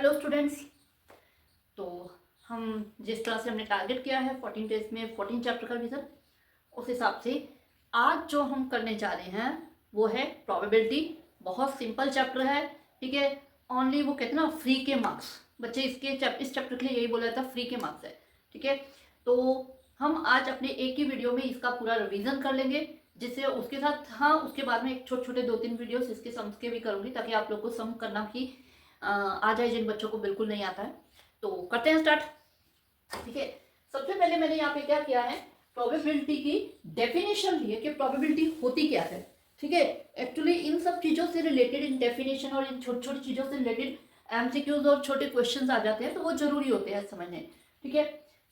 Hello students. तो हम जिस तरह से हमने टारगेट किया है 14 डेज में 14 चैप्टर का रिवीजन, उस हिसाब से आज जो हम करने जा रहे हैं वो है प्रोबेबिलिटी। बहुत सिंपल चैप्टर है, ठीक है। ओनली वो कहते हैं ना फ्री के मार्क्स, बच्चे इस चैप्टर के लिए यही बोला जाता है, फ्री के मार्क्स है, ठीक है। तो हम आज अपने एक ही वीडियो में इसका पूरा रिवीजन कर लेंगे, जिससे उसके साथ हाँ उसके बाद में एक छोटे छोटे 2-3 वीडियोस इसके सम्स के भी करूंगी, ताकि आप लोग को सम करना भी आ जाए जिन बच्चों को बिल्कुल नहीं आता है। तो करते हैं स्टार्ट, ठीक है। सबसे पहले मैंने यहाँ पे क्या किया है, प्रोबेबिलिटी की डेफिनेशन ली है कि प्रोबेबिलिटी होती क्या है, ठीक है। एक्चुअली इन सब चीजों से रिलेटेड, इन डेफिनेशन और इन छोटी छोटी चीजों से रिलेटेड एमसीक्यूज और छोटे क्वेश्चंस आ जाते हैं, तो वो जरूरी होते हैं समझने, ठीक है।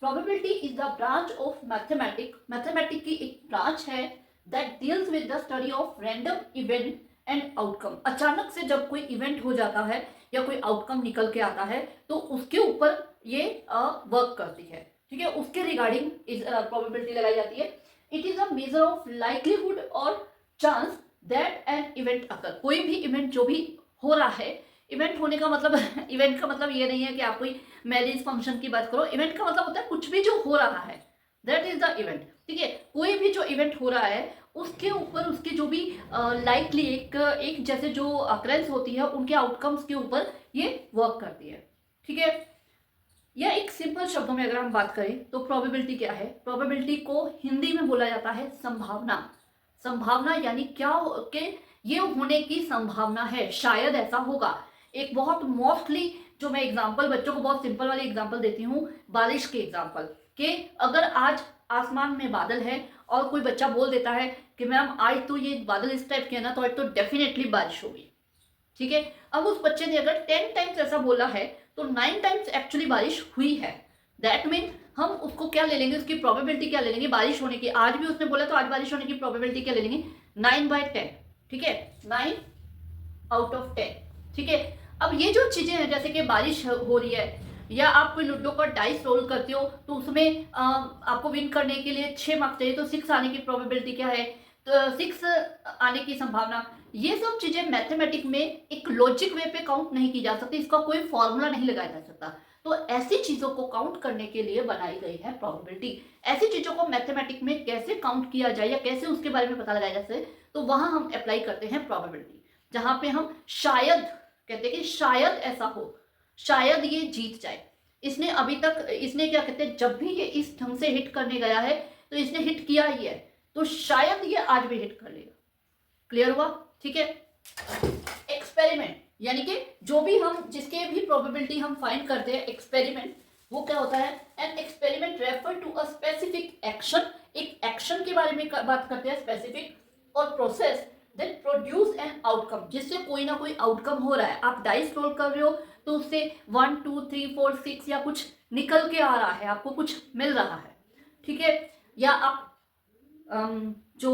Probability is the branch of mathematic की एक ब्रांच है that deals with the study of random event and outcome. अचानक से जब कोई इवेंट हो जाता है या कोई आउटकम निकल के आता है तो उसके ऊपर ये वर्क करती है, ठीक है। उसके रिगार्डिंग प्रोबेबिलिटी लगाई जाती है। It is a measure of likelihood और chance that an event occur. कोई भी इवेंट जो भी हो रहा है, इवेंट होने का मतलब इवेंट का मतलब ये नहीं है कि आप कोई मैरिज फंक्शन की बात करो। इवेंट का मतलब होता है कुछ भी जो हो रहा है, दैट इज द इवेंट, ठीक है। कोई भी जो इवेंट हो रहा है उसके ऊपर उसके जो भी लाइकली एक जैसे जो अक्रेंस होती है उनके आउटकम्स के ऊपर ये वर्क करती है, ठीक है। या एक सिंपल शब्दों में अगर हम बात करें तो प्रोबेबिलिटी क्या है, प्रोबेबिलिटी को हिंदी में बोला जाता है संभावना। संभावना यानी क्या कि ये होने की संभावना है, शायद ऐसा होगा। एक बहुत मोस्टली जो मैं एग्जांपल बच्चों को बहुत सिंपल वाली एग्जांपल देती हूँ, बारिश के एग्जांपल, कि अगर आज आसमान में बादल है और कोई बच्चा बोल देता है कि मैम आज तो ये बादल इस टाइप के है ना, तो आज तो डेफिनेटली बारिश होगी, ठीक है। अब उस बच्चे ने अगर 10 टाइम्स ऐसा बोला है तो 9 टाइम्स एक्चुअली बारिश हुई है। दैट मीन हम उसको क्या ले लेंगे, उसकी प्रोबेबिलिटी क्या ले लेंगे बारिश होने की। आज भी उसने बोला तो आज बारिश होने की प्रोबेबिलिटी क्या ले लेंगे, 9/10, ठीक है, 9/10, ठीक है। अब ये जो चीजें हैं जैसे कि बारिश हो रही है, या आप कोई लूडो का डाइस रोल करते हो तो उसमें आपको विन करने के लिए 6 मार्क्स चाहिए, तो 6 आने की प्रोबेबिलिटी क्या है, तो 6 आने की संभावना। ये सब चीजें मैथमेटिक में एक लॉजिक वे पे काउंट नहीं की जा सकती, इसका कोई फॉर्मूला नहीं लगाया जा सकता। तो ऐसी चीजों को काउंट करने के लिए बनाई गई है प्रोबेबिलिटी। ऐसी चीजों को मैथमेटिक में कैसे काउंट किया जाए या कैसे उसके बारे में पता लगाया जा सके, तो वहां हम अप्लाई करते हैं प्रोबेबिलिटी, जहां पे हम शायद कहते हैं कि शायद ऐसा हो, शायद ये जीत जाए। इसने अभी तक इसने क्या कहते हैं, जब भी ये इस ढंग से हिट करने गया है तो इसने हिट किया ही है, तो शायद ये आज भी हिट कर लेगा। क्लियर हुआ, ठीक है। एक्सपेरिमेंट यानी कि जो भी हम जिसके भी प्रोबेबिलिटी हम फाइंड करते हैं, एक्सपेरिमेंट वो क्या होता है, an experiment refer to a specific action. एक एक्शन के बारे में बात करते हैं स्पेसिफिक, और process that produce an outcome, जिससे कोई ना कोई आउटकम हो रहा है। आप डाइस रोल कर रहे हो तो उससे 1 2 3 4 6 या कुछ निकल के आ रहा है, आपको कुछ मिल रहा है, ठीक है। या आप जो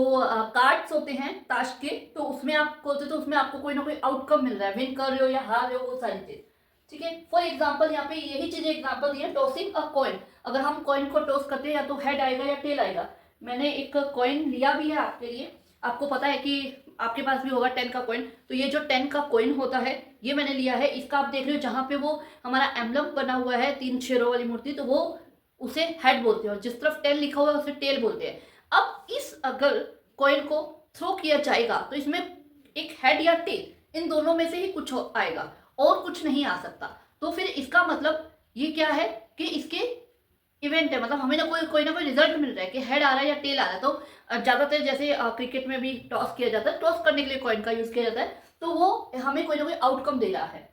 कार्ड्स होते हैं ताश के, तो उसमें आप खोलते तो उसमें आपको कोई ना कोई आउटकम मिल रहा है, विन कर रहे हो या हार रहे हो, वो सारी चीज, ठीक है। फॉर एग्जाम्पल यहाँ पे यही चीज एग्जाम्पल दी है, टॉसिंग अ कॉइन। अगर हम कॉइन को टॉस करते हैं या तो हेड आएगा या टेल आएगा। मैंने एक कॉइन लिया भी है आपके लिए, आपको पता है कि आपके पास भी होगा 10 का कॉइन। तो ये जो 10 का कॉइन होता है ये मैंने लिया है, इसका आप देख रहे हो जहां पे वो हमारा एम्बलम बना हुआ है 3 शेरों वाली मूर्ति, तो वो उसे हेड बोलते हैं, और जिस तरफ 10 लिखा हुआ है उसे टेल बोलते हैं। अब इस अगर कॉइन को थ्रो किया जाएगा तो इसमें एक हेड या टेल इन दोनों में से ही कुछ आएगा और कुछ नहीं आ सकता। तो फिर इसका मतलब ये क्या है कि इसके इवेंट है, मतलब हमें ना कोई ना कोई रिजल्ट मिल रहा है कि हेड आ रहा है या टेल आ रहा है। तो ज्यादातर जैसे क्रिकेट में भी टॉस किया जाता है, टॉस करने के लिए कॉइन का यूज किया जाता है, तो वो हमें कोई ना कोई आउटकम दे रहा है।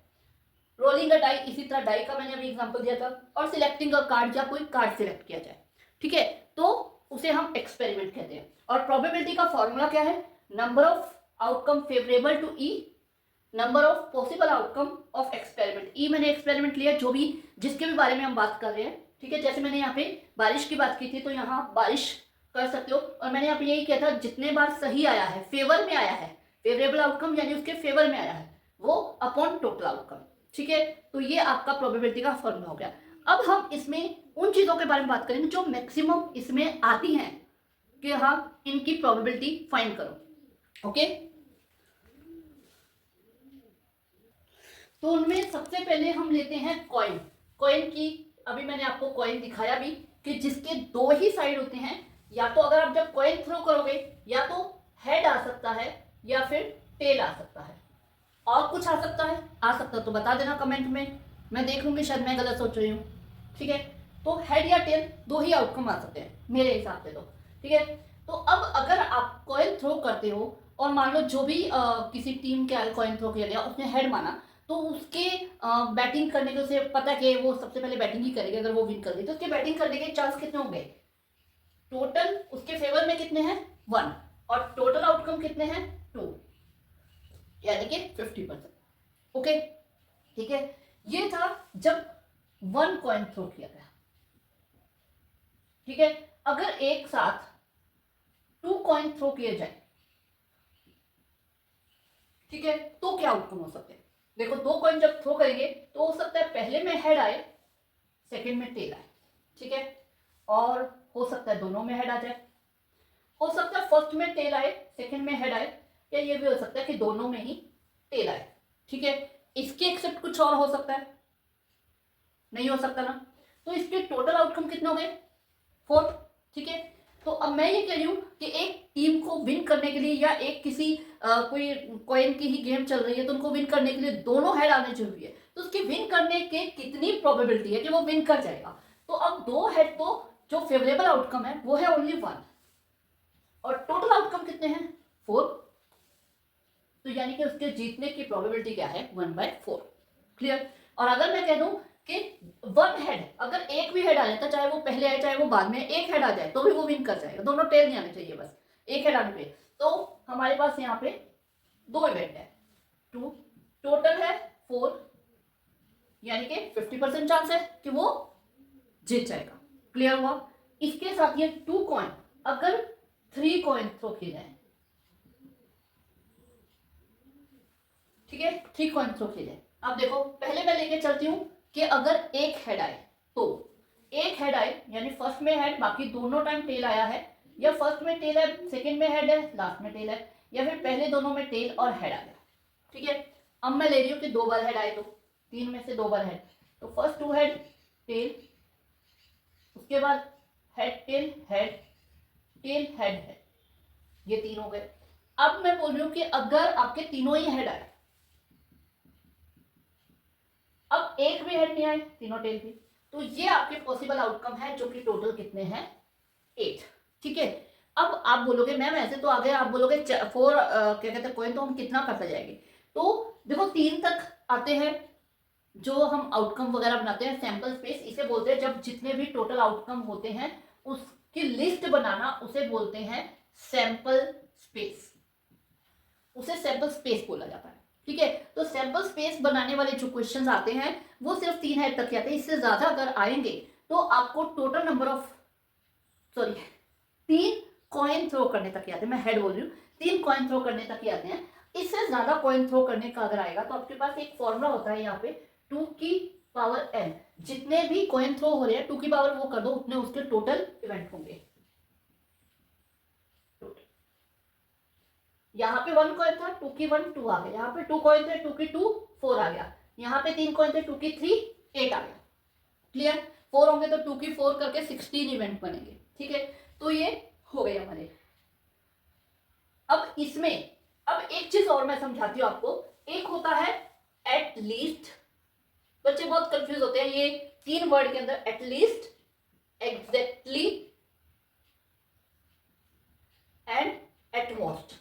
रोलिंग अ डाई, इसी तरह डाई का मैंने अभी एग्जांपल दिया था, और सिलेक्टिंग अ कार्ड, या कोई कार्ड सिलेक्ट किया जाए, ठीक है, तो उसे हम एक्सपेरिमेंट कहते हैं। और प्रोबेबिलिटी का फॉर्मूला क्या है, number of outcome favourable to E, number of possible outcome of experiment. E मैंने एक्सपेरिमेंट लिया जो भी जिसके भी बारे में हम बात कर रहे हैं, ठीक है। जैसे मैंने यहाँ पे बारिश की बात की थी, तो यहाँ बारिश कर सकते हो। और मैंने यहाँ पे यही किया था, जितने बार सही आया है, फेवर में आया है, फेवरेबल आउटकम यानी उसके फेवर में आया है, वो अपॉन टोटल आउटकम, ठीक है। तो ये आपका प्रोबेबिलिटी का फॉर्मूला हो गया। अब हम इसमें उन चीजों के बारे में बात करेंगे जो मैक्सिमम इसमें आती हैं, कि हाँ इनकी प्रोबेबिलिटी फाइंड करो, ओके। तो उनमें सबसे पहले हम लेते हैं कॉइन। कॉइन की अभी मैंने आपको कॉइन दिखाया भी कि जिसके दो ही साइड होते हैं, या तो अगर आप जब कॉइन थ्रो करोगे या तो हेड आ सकता है या फिर टेल आ सकता है। और कुछ आ सकता है? आ सकता तो बता देना कमेंट में, मैं देख लूंगी शायद मैं गलत सोच रही हूँ। ठीक है, तो हेड या टेल दो ही आउटकम आ सकते हैं मेरे हिसाब से तो। ठीक है, तो अब अगर आप कॉइन थ्रो करते हो और मान लो जो भी किसी टीम के कॉइन थ्रो किया गया उसने हेड माना, तो उसके बैटिंग करने के, उसे पता कि वो सबसे पहले बैटिंग ही करेगी, अगर वो विन कर गई तो उसके बैटिंग करने के चांस कितने होंगे? टोटल उसके फेवर में कितने हैं? 1, और टोटल आउटकम कितने हैं? 2, यानी कि 50%। ओके, ठीक है, ये था जब 1 कॉइन थ्रो किया गया। ठीक है, अगर एक साथ 2 कॉइन थ्रो किए जाए, ठीक है, तो क्या आउटकम हो सकते हैं? देखो, 2 कॉइन जब थ्रो करेंगे तो हो सकता है पहले में हेड आए, सेकंड में टेल आए। ठीक है, और हो सकता है दोनों में हेड आ जाए, हो सकता है फर्स्ट में टेल आए सेकंड में हेड आए, या ये भी हो सकता है कि दोनों में ही टेल आए। ठीक है, इसके एक्सेप्ट कुछ और हो सकता है? नहीं हो सकता ना। तो इसके टोटल आउटकम कितने हो गए? 4। ठीक है, तो अब मैं ये कह रही हूं कि एक टीम को विन करने के लिए, या एक किसी कोई कॉइन की ही गेम चल रही है तो उनको विन करने के लिए दोनों हेड आने जरूरी है, तो उसके विन करने के कितनी प्रोबेबिलिटी है कि वो विन कर जाएगा? तो अब 2 हेड तो जो फेवरेबल आउटकम है वो है ओनली 1, और टोटल आउटकम कितने हैं? 4। तो यानी कि उसके जीतने की प्रोबेबिलिटी क्या है? 1/4। क्लियर? और अगर मैं कह दूं कि 1 हेड, अगर एक भी हेड आ जाता, चाहे वो पहले आए चाहे वो बाद में, एक हेड आ जाए तो भी वो विन कर जाएगा। दोनों टेल नहीं आने चाहिए, बस एक हेड आने पे। तो हमारे पास यहाँ पे 2 इवेंट है, 2 टोटल है 4, यानी कि 50% चांस है कि वो जीत जाएगा। क्लियर हुआ? इसके साथ ये 2 कॉइन, अगर 3 कॉइन थ्रो किए जाए, ठीक है, 3 कॉइन थ्रो किए जाए। अब देखो, पहले मैं लेके चलती हूं कि अगर एक हेड आए, तो एक हेड आए यानी फर्स्ट में हेड, बाकी दोनों टाइम टेल आया है, या फर्स्ट में टेल है सेकंड में हेड है लास्ट में टेल है, या फिर पहले दोनों में टेल और हेड आ गया। ठीक है, अब मैं ले रही हूँ कि 2 बार हेड आए, तो 3 में से 2 बार हेड, तो फर्स्ट 2 हेड टेल, उसके बाद head tail head tail head head, ये 3 हो गए। अब मैं बोल रही हूँ कि अगर आपके तीनों ही हेड आए, अब एक भी हेड नहीं आए, तीनों टेल भी, तो ये आपके पॉसिबल आउटकम है, जो कि टोटल कितने हैं? 8। ठीक है, अब आप बोलोगे मैम ऐसे तो आगे, आप बोलोगे 4 क्या कहते हैं कॉइन, तो हम कितना करते जाएंगे? तो देखो, 3 तक आते हैं जो हम आउटकम वगैरह बनाते हैं, सैंपल स्पेस इसे बोलते हैं। जब जितने भी टोटल आउटकम होते हैं उसकी लिस्ट बनाना, उसे बोलते हैं सैंपल स्पेस, उसे सैंपल स्पेस बोला जाता है। ठीक है, तो सैंपल स्पेस बनाने वाले जो क्वेश्चंस आते हैं वो सिर्फ 3 हेड तक के आते हैं। इससे ज्यादा अगर आएंगे तो आपको total number of, sorry, 3 coin throw करने तक आते हैं, मैं हेड बोल रही हूँ, 3 कॉइन थ्रो करने तक ही आते हैं। इससे ज्यादा कॉइन थ्रो करने का अगर आएगा तो आपके पास एक फॉर्मूला होता है यहाँ पे 2 की पावर n, जितने भी कॉइन थ्रो हो रहे हैं 2 की पावर वो कर दो, उतने उसके टोटल इवेंट होंगे। यहाँ पे 1 कॉइन था, 2 की 1 2 आ गया, यहाँ पे 2 कॉइन थे, 2 की 2 4 आ गया, यहाँ पे 3 कॉइन थे, 2 की 3 8 आ गया। क्लियर? 4 होंगे तो 2 की 4 करके 16 इवेंट बनेंगे। ठीक है, तो ये हो गए हमारे। अब इसमें अब एक चीज और मैं समझाती हूँ आपको। एक होता है एट लीस्ट, बच्चे बहुत कंफ्यूज होते हैं ये 3 वर्ड के अंदर, at least, exactly and at most.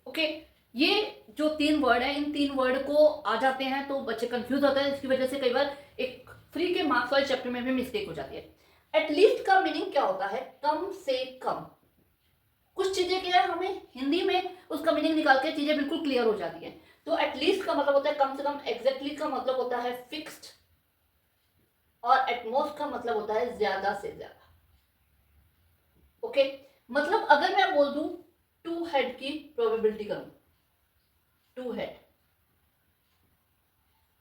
Okay, ये जो 3 वर्ड है, इन 3 वर्ड को आ जाते हैं तो बच्चे कंफ्यूज होते हैं। इसकी वजह से कई बार एक फ्री के मार्क्स वाले चैप्टर में भी मिस्टेक हो जाती है। एटलीस्ट का मीनिंग क्या होता है? कम से कम। कुछ चीजें क्या है, हमें हिंदी में उसका मीनिंग निकाल के चीजें बिल्कुल क्लियर हो जाती है। तो एटलीस्ट का मतलब होता है कम से कम, एग्जैक्टली का मतलब होता है फिक्स्ड, और एटमोस्ट का मतलब होता है ज्यादा से ज्यादा। ओके, मतलब अगर मैं बोल दूं 2 हेड की प्रोबेबिलिटी करूं, 2 हेड,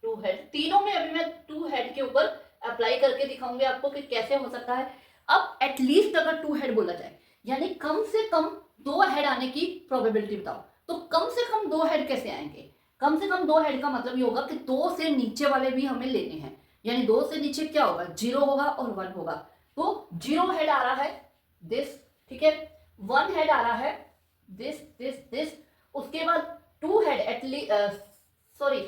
2 हेड, तीनों में अभी मैं 2 हेड के ऊपर अप्लाई करके दिखाऊंगी आपको कि कैसे हो सकता है। अब एटलीस्ट अगर 2 हेड बोला जाए, यानी कम से कम 2 हेड आने की प्रोबेबिलिटी बताओ, तो कम से कम 2 हेड कैसे आएंगे? कम से कम 2 हेड का मतलब ये होगा कि 2 से नीचे वाले भी हमें लेने हैं, यानी 2 से नीचे क्या होगा, 0 होगा और 1 होगा। तो 0 हेड आ रहा है दिस, ठीक है, 1 हेड आ रहा है दिस दिस दिस, उसके बाद 2 हेड एटलीस्ट, सॉरी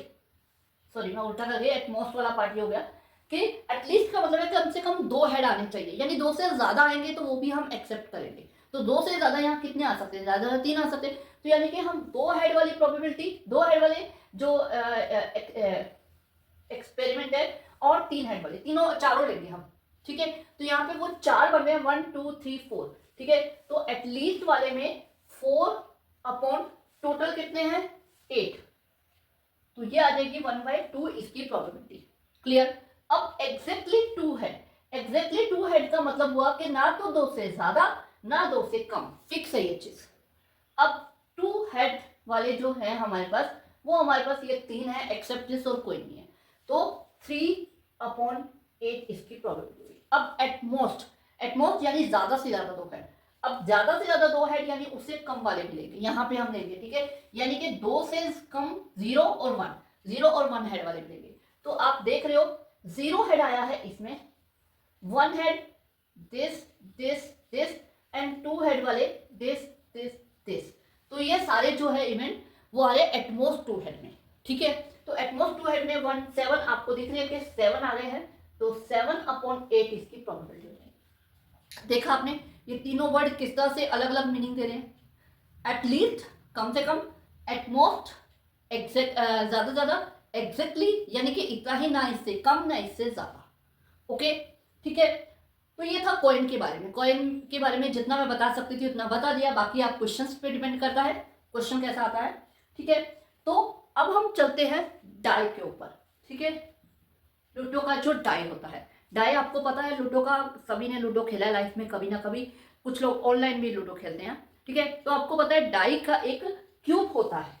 मैं उल्टा कर गई, एटमोस्ट वाला पार्ट हो गया कि एटलीस्ट का मतलब है कम से कम 2 हेड आने चाहिए, यानी 2 से ज्यादा आएंगे तो वो भी हम एक्सेप्ट करेंगे। तो 2 से ज्यादा यहाँ कितने आ सकते हैं, ज्यादा 3 आ सकते हैं। तो यानी कि हम 2 हेड वाली प्रोबेबिलिटी, 2 हेड वाले जो एक्सपेरिमेंट है और 3 हेड वाले, तीनों चारों लेंगे हम, ठीक है। तो यहाँ पे वो 4 बन रहे हैं, 1 2 3 4, ठीक है। तो एटलीस्ट वाले में 4 अपॉन टोटल कितने हैं 8, तो ये आ जाएगी 1/2 इसकी प्रोबेबिलिटी। क्लियर। अब एग्जैक्टली 2 हेड, एग्जैक्टली 2 हेड का मतलब हुआ कि ना तो 2 से ज्यादा ना 2 से कम, फिक्स है ये चीज। अब 2 हेड वाले जो है हमारे पास, वो हमारे पास ये 3 है, एक्सेप्ट दिस और कोई नहीं है। तो 3/8 इसकी प्रोबेबिलिटी। अब एटमोस्ट, एटमोस्ट यानी ज्यादा से ज्यादा 2 हेड। अब ज्यादा से ज्यादा 2 हेड यानी उससे कम वाले भी लेंगे, यहाँ पे हम लेंगे, ठीक है। यानी कि 2 से कम 0 और 1, 0 और 1 हेड वाले भी लेंगे। तो आप देख रहे हो 0 हेड आया है इसमें, 1 head this this this and 2 head वाले दिस दिस दिस। तो ये सारे जो है इवेंट वो आ रहे एटमोस्ट 2 हेड में, ठीक है। तो एटमोस्ट 2 हेड में 1 7 आपको दिख रही है कि 7 आ रहे हैं, तो 7/8 इसकी प्रोबेबिलिटी हो जाएगी। देखा आपने, ये तीनों वर्ड किस तरह से अलग अलग मीनिंग दे रहे हैं। एटलीस्ट कम से कम, एटमोस्ट एग्जैक्ट ज्यादा ज्यादा, एग्जैक्टली यानी कि इतना ही, ना इससे कम ना इससे ज्यादा। ओके, ठीक है। तो ये था कॉइन के बारे में। कॉइन के बारे में जितना मैं बता सकती थी उतना बता दिया, बाकी आप क्वेश्चंस पे डिपेंड करता है क्वेश्चन कैसा आता है, ठीक है। तो अब हम चलते हैं डाई के ऊपर, ठीक है। लूडो का जो डाई होता है, डाई आपको पता है लूडो का, सभी ने लूडो खेला है लाइफ में कभी ना कभी, कुछ लोग ऑनलाइन भी लूडो खेलते हैं, ठीक है। तो आपको पता है डाई का एक क्यूब होता है,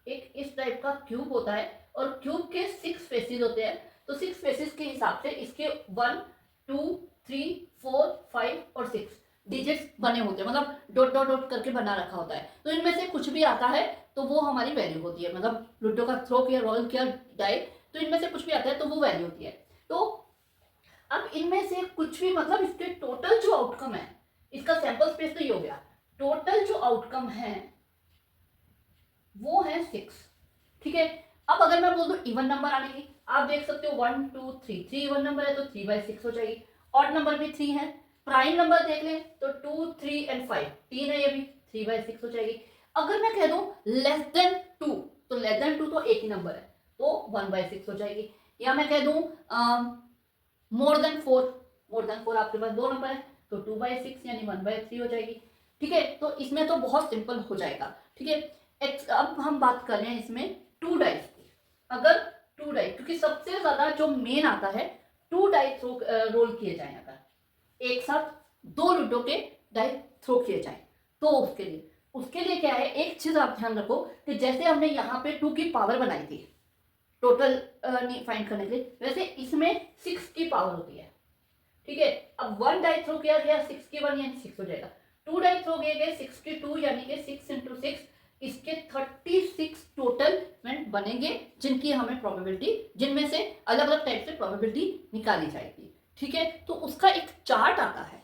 एक इस टाइप का क्यूब होता है, और क्यूब के 6 फेसेस होते हैं। तो 6 फेसेस के हिसाब से इसके 1 2 3 4 5 और 6 डिजिट्स बने होते हैं, मतलब डॉट डॉट डॉट करके बना रखा होता है। तो इनमें से कुछ भी आता है तो वो हमारी वैल्यू होती है, मतलब लूडो का थ्रो किया, रोल किया डाई, तो इनमें से कुछ भी आता है तो वो वैल्यू होती है। तो अब इनमें से कुछ भी, मतलब इसके टोटल जो आउटकम है, इसका सैंपल स्पेस तो ये हो गया, टोटल जो आउटकम है वो है 6, ठीक है। अब अगर मैं बोल दूं इवन नंबर आने की, आप देख सकते हो 1 2 3, 3 इवन नंबर है तो 3/6 हो जाएगी। ऑड नंबर भी 3 है, प्राइम नंबर देख लें तो 2 3 एंड 5, 3 है, ये भी 3/6 हो जाएगी। अगर मैं कह दूं लेस देन 2, तो लेस देन 2 तो एक ही नंबर है, तो 1/6 हो जाएगी। या मैं कह दूं मोर देन 4, मोर देन 4 आपके पास 2 नंबर है तो 2/6 यानी 1/3 हो जाएगी, ठीक है। तो इसमें तो बहुत सिंपल हो जाएगा, ठीक है। अब हम बात कर रहे हैं इसमें 2 डाइस की। अगर 2 डाइस, क्योंकि सबसे ज्यादा जो मेन आता है 2 डाइस रोल किए जाए, अगर एक साथ 2 लूडो के डाइस थ्रो किए जाए, तो उसके लिए क्या है, एक चीज आप ध्यान रखो कि जैसे हमने यहाँ पे 2 की पावर बनाई थी टोटल फाइंड करने के लिए, वैसे इसमें 6 की पावर होती है, ठीक है। अब 1 डाई थ्रो किया गया 6 की 1 यानी 6 हो जाएगा, 2 डाई थ्रो किए गए 6 की 2 यानी कि 6 × 6, इसके 36 टोटल इवेंट बनेंगे जिनकी हमें प्रोबेबिलिटी, जिनमें से अलग अलग टाइप से प्रोबेबिलिटी निकाली जाएगी, ठीक है। तो उसका एक चार्ट आता है,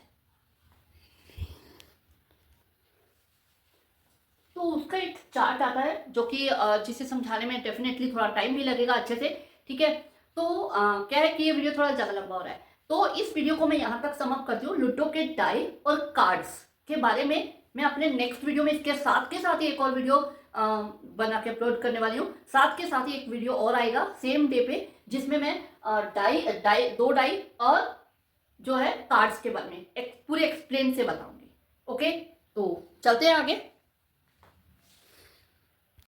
तो उसका एक चार्ट आता है जो कि जिसे समझाने में डेफिनेटली थोड़ा टाइम भी लगेगा अच्छे से, ठीक है। तो क्या है कि ये वीडियो थोड़ा ज्यादा लंबा हो रहा है, तो इस वीडियो को मैं यहाँ तक समाप्त करती हूँ। लूडो के डाई और कार्ड्स के बारे में मैं अपने नेक्स्ट वीडियो में इसके साथ के साथ ही एक और वीडियो बना के अपलोड करने वाली हूँ। साथ के साथ ही एक वीडियो और आएगा सेम डे पे, जिसमें मैं दो डाई और जो है कार्ड्स के बारे में पूरे एक्सप्लेन से बताऊंगी। ओके, तो चलते हैं आगे।